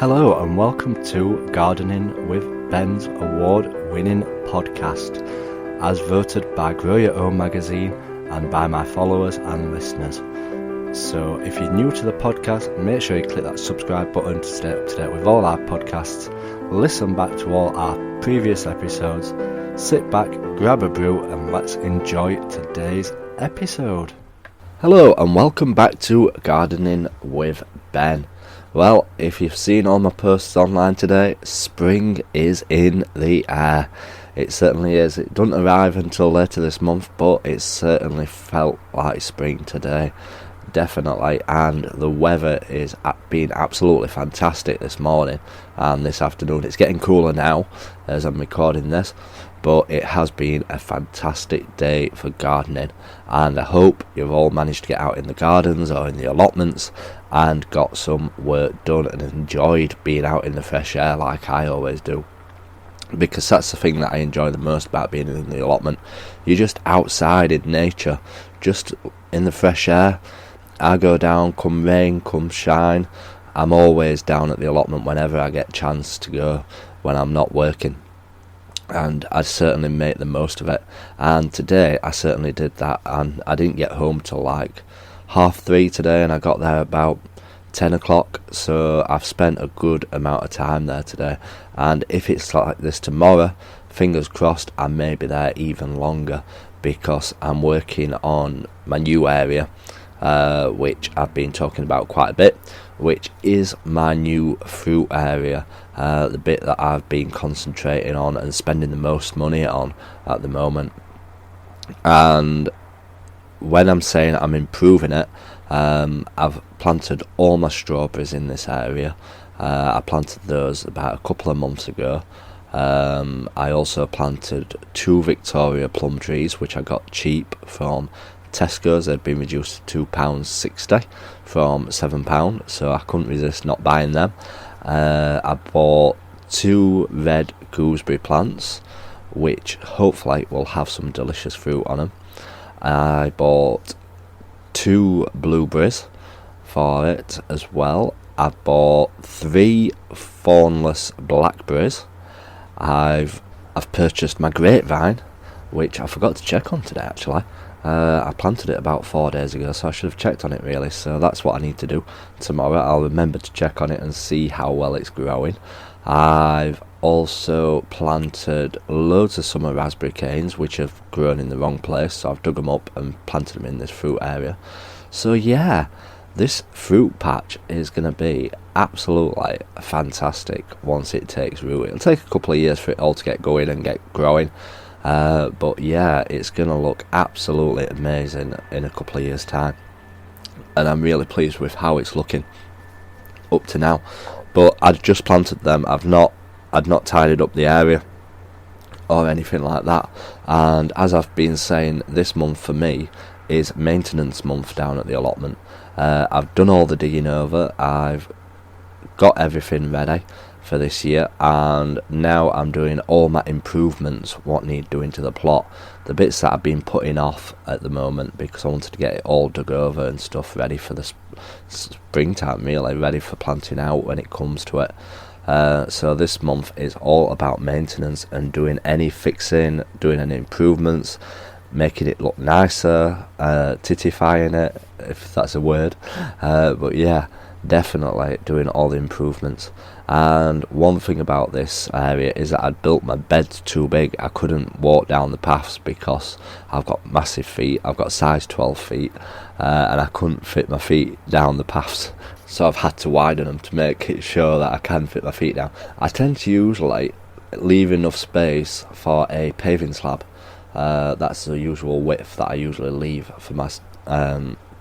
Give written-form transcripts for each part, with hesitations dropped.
Hello and welcome to Gardening with Ben's award-winning podcast, as voted by Grow Your Own magazine and by my followers and listeners. So if you're new to the podcast, make sure you click that subscribe button to stay up to date with all our podcasts, listen back to all our previous episodes, sit back, grab a brew and let's enjoy today's episode. Hello and welcome back to Gardening with Ben. Well, if you've seen all my posts online today, spring is in the air. It certainly is. It doesn't arrive until later this month, but it certainly felt like spring today. Definitely. And the weather is being absolutely fantastic this morning and this afternoon. It's getting cooler now as I'm recording this, but it has been a fantastic day for gardening, and I hope you've all managed to get out in the gardens or in the allotments and got some work done and enjoyed being out in the fresh air like I always do, because that's the thing that I enjoy the most about being in the allotment. You're just outside in nature, just in the fresh air. I go down, come rain, come shine. I'm always down at the allotment whenever I get a chance to go when I'm not working, and I certainly make the most of it. And today I certainly did that, and I didn't get home till like 3:30 today, and I got there about 10 o'clock, so I've spent a good amount of time there today. And if it's like this tomorrow, fingers crossed, I may be there even longer, because I'm working on my new area, which I've been talking about quite a bit, which is my new fruit area, the bit that I've been concentrating on and spending the most money on at the moment. And when I'm saying I'm improving it, I've planted all my strawberries in this area. I planted those about a couple of months ago. I also planted 2 Victoria plum trees, which I got cheap from Tesco's. They'd been reduced to £2.60 from £7, so I couldn't resist not buying them. I bought 2 red gooseberry plants, which hopefully will have some delicious fruit on them. I bought 2 blueberries for it as well. I bought 3 thornless blackberries. I've purchased my grapevine, which I forgot to check on today actually. I planted it about 4 days ago, so I should have checked on it really, so that's what I need to do tomorrow. I'll remember to check on it and see how well it's growing. I've also planted loads of summer raspberry canes, which have grown in the wrong place, so I've dug them up and planted them in this fruit area. So yeah, this fruit patch is going to be absolutely fantastic once it takes root. It'll take a couple of years for it all to get going and get growing. But yeah, it's going to look absolutely amazing in a couple of years' time, and I'm really pleased with how it's looking up to now. But I'd just planted them. I'd not tidied up the area or anything like that. And as I've been saying, this month for me is maintenance month down at the allotment. I've done all the digging over. I've got everything ready for this year, and now I'm doing all my improvements, what need doing to the plot, the bits that I've been putting off at the moment because I wanted to get it all dug over and stuff ready for the springtime, really ready for planting out when it comes to it. So this month is all about maintenance and doing any fixing, doing any improvements, making it look nicer, tittifying it, if that's a word. But yeah, definitely doing all the improvements. And one thing about this area is that I'd built my beds too big. I couldn't walk down the paths because I've got massive feet. I've got size 12 feet, and I couldn't fit my feet down the paths, so I've had to widen them to make it sure that I can fit my feet down. I tend to usually leave enough space for a paving slab. That's the usual width that I usually leave for my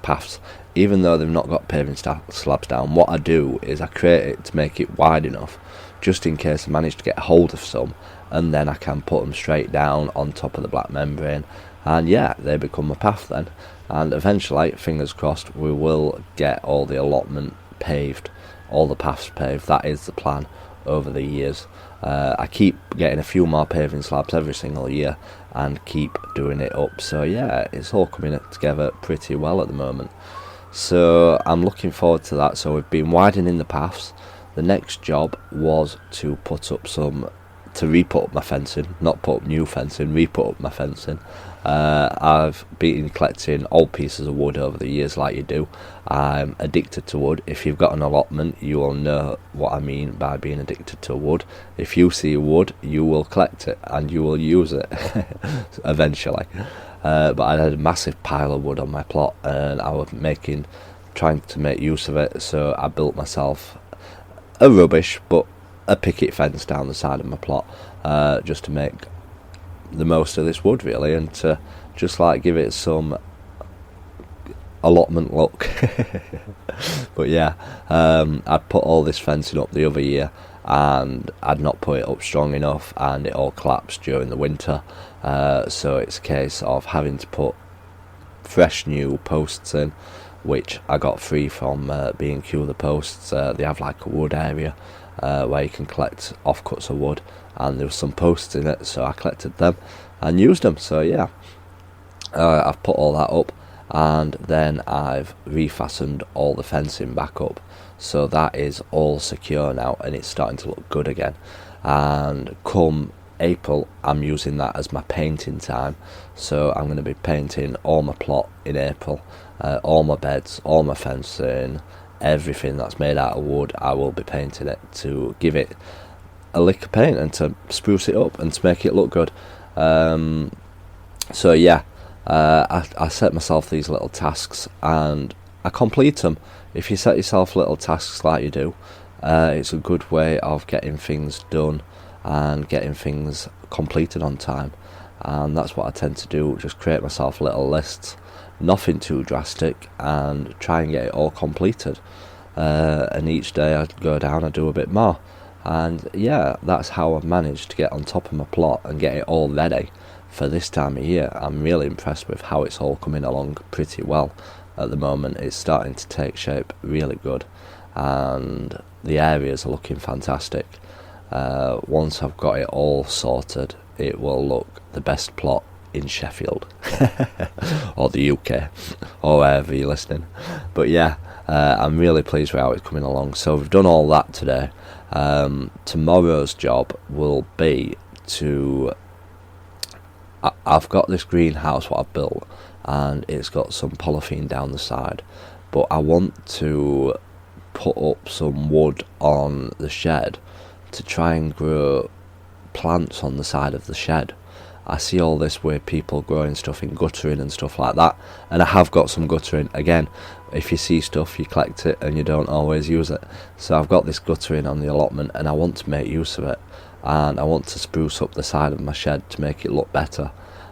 paths. Even though they've not got paving slabs down, what I do is I create it to make it wide enough, just in case I manage to get hold of some, and then I can put them straight down on top of the black membrane, and yeah, they become a path then. And eventually, fingers crossed, we will get all the allotment paved, all the paths paved. That is the plan over the years. I keep getting a few more paving slabs every single year and keep doing it up. So yeah, it's all coming together pretty well at the moment. So I'm looking forward to that. So we've been widening the paths. The next job was to re-put up my fencing, not put up new fencing, re-put up my fencing. I've been collecting old pieces of wood over the years, like you do. I'm addicted to wood. If you've got an allotment, you will know what I mean by being addicted to wood. If you see wood, you will collect it and you will use it eventually. But I had a massive pile of wood on my plot, and I was trying to make use of it. So I built myself a rubbish but a picket fence down the side of my plot, just to make the most of this wood, really, and to just like give it some allotment look. But yeah, I'd put all this fencing up the other year and I'd not put it up strong enough, and it all collapsed during the winter. So it's a case of having to put fresh new posts in, which I got free from B&Q. The posts, they have like a wood area where you can collect offcuts of wood, and there was some posts in it, so I collected them and used them. So yeah, I've put all that up, and then I've refastened all the fencing back up, so that is all secure now and it's starting to look good again. And come April, I'm using that as my painting time, so I'm going to be painting all my plot in April, all my beds, all my fencing, everything that's made out of wood. I will be painting it to give it a lick of paint and to spruce it up and to make it look good. So yeah, I set myself these little tasks and I complete them. If you set yourself little tasks like you do, it's a good way of getting things done and getting things completed on time. And that's what I tend to do, just create myself little lists, nothing too drastic, and try and get it all completed. And each day I go down, I do a bit more. And yeah, that's how I've managed to get on top of my plot and get it all ready for this time of year. I'm really impressed with how it's all coming along pretty well at the moment. It's starting to take shape really good, and the areas are looking fantastic. Once I've got it all sorted, it will look the best plot in Sheffield or the UK or wherever you're listening. But yeah, I'm really pleased with how it's coming along. So we've done all that today. Tomorrow's job will be to I've got this greenhouse what I've built, and it's got some polythene down the side, but I want to put up some wood on the shed to try and grow plants on the side of the shed. I see all this where people growing stuff in guttering and stuff like that, and I have got some guttering. Again, if you see stuff, you collect it and you don't always use it. So I've got this guttering on the allotment and I want to make use of it, and I want to spruce up the side of my shed to make it look better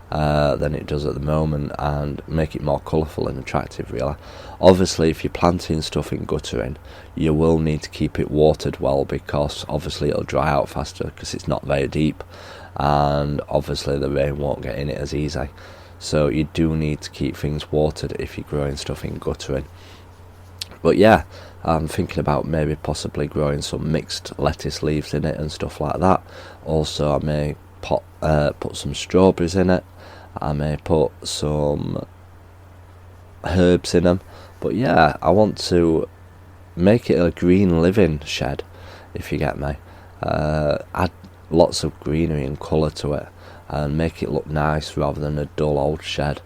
than it does at the moment, and make it more colourful and attractive, really. Obviously, if you're planting stuff in guttering, you will need to keep it watered well, because obviously it'll dry out faster because it's not very deep, and obviously the rain won't get in it as easy. So you do need to keep things watered if you're growing stuff in guttering. But yeah, I'm thinking about maybe possibly growing some mixed lettuce leaves in it and stuff like that. Also, I may put some strawberries in it. I may put some herbs in them. But yeah, I want to make it a green living shed, if you get me. Add lots of greenery and colour to it and make it look nice rather than a dull old shed.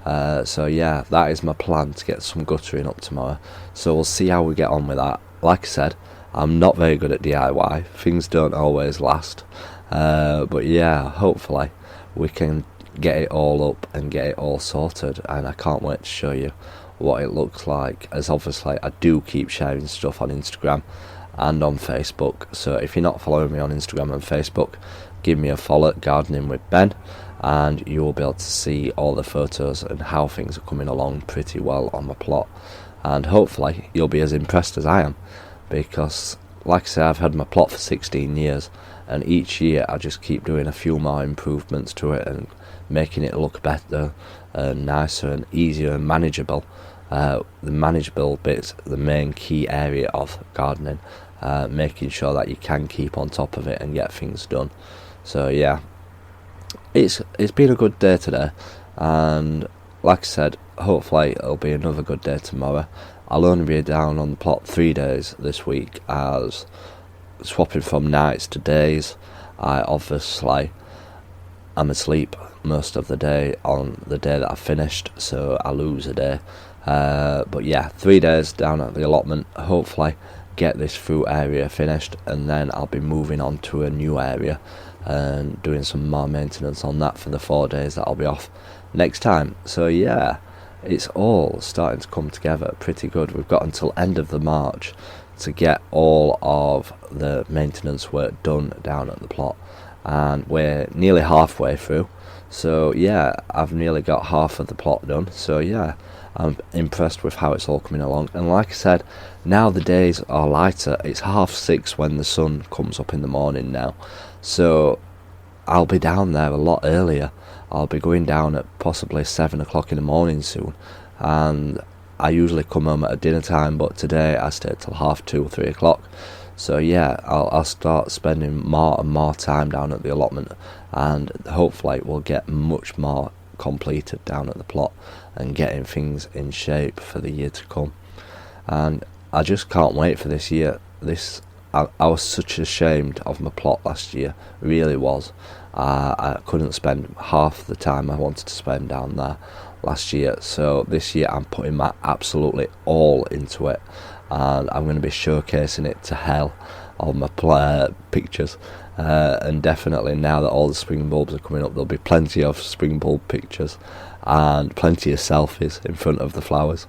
So yeah, that is my plan, to get some guttering up tomorrow. So we'll see how we get on with that. Like I said, I'm not very good at DIY. Things don't always last. But yeah, hopefully we can get it all up and get it all sorted, and I can't wait to show you what it looks like, as obviously I do keep sharing stuff on Instagram and on Facebook. So if you're not following me on Instagram and Facebook, give me a follow at Gardening with Ben, and you will be able to see all the photos and how things are coming along pretty well on my plot. And hopefully you'll be as impressed as I am, because like I say, I've had my plot for 16 years, and each year I just keep doing a few more improvements to it and making it look better and nicer and easier and manageable. The manageable bit's the main key area of gardening, making sure that you can keep on top of it and get things done. So yeah, it's been a good day today, and like I said, hopefully it'll be another good day tomorrow. I'll only be down on the plot 3 days this week, as swapping from nights to days, I obviously am asleep most of the day on the day that I finished, so I lose a day. But yeah, 3 days down at the allotment, hopefully get this fruit area finished, and then I'll be moving on to a new area and doing some more maintenance on that for the 4 days that I'll be off next time. So yeah, it's all starting to come together pretty good. We've got until end of the March to get all of the maintenance work done down at the plot, and we're nearly halfway through. So yeah, I've nearly got half of the plot done. So yeah, I'm impressed with how it's all coming along. And like I said, now the days are lighter. It's 6:30 when the sun comes up in the morning now, so I'll be down there a lot earlier. I'll be going down at possibly 7 o'clock in the morning soon, and I usually come home at a dinner time, but today I stayed till 2:30 or 3 o'clock. So yeah, I'll start spending more and more time down at the allotment, and hopefully we'll get much more completed down at the plot and getting things in shape for the year to come. And I just can't wait for this year. I was such ashamed of my plot last year, really was. I couldn't spend half the time I wanted to spend down there last year, so this year I'm putting my absolutely all into it, and I'm going to be showcasing it to hell on my pictures, and definitely now that all the spring bulbs are coming up, there'll be plenty of spring bulb pictures and plenty of selfies in front of the flowers,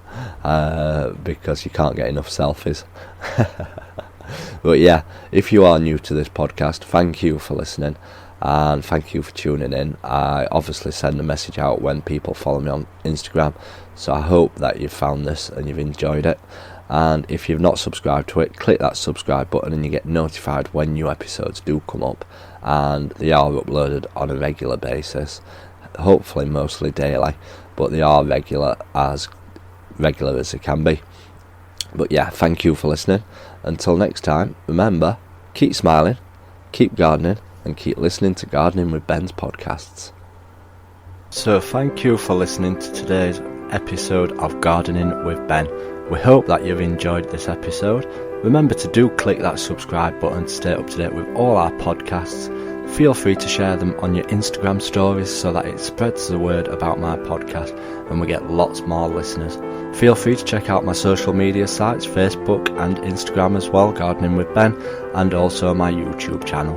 because you can't get enough selfies. But yeah, if you are new to this podcast, thank you for listening, and thank you for tuning in. I obviously send a message out when people follow me on Instagram, so I hope that you've found this and you've enjoyed it. And if you've not subscribed to it, click that subscribe button and you get notified when new episodes do come up, and they are uploaded on a regular basis, hopefully mostly daily, but they are regular as they can be. But yeah, thank you for listening. Until next time, remember, keep smiling, keep gardening, and keep listening to Gardening with Ben's podcasts. So thank you for listening to today's episode of Gardening with Ben. We hope that you've enjoyed this episode. Remember to do click that subscribe button to stay up to date with all our podcasts. Feel free to share them on your Instagram stories so that it spreads the word about my podcast and we get lots more listeners. Feel free to check out my social media sites, Facebook and Instagram as well, Gardening with Ben, and also my YouTube channel,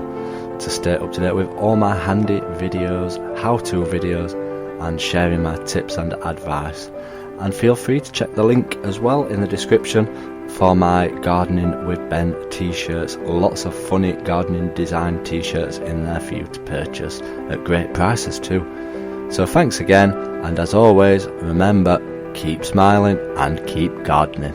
to stay up to date with all my handy videos, how-to videos, and sharing my tips and advice. And feel free to check the link as well in the description for my Gardening with Ben t-shirts. Lots of funny gardening design t-shirts in there for you to purchase at great prices too. So thanks again, and as always, remember, keep smiling and keep gardening.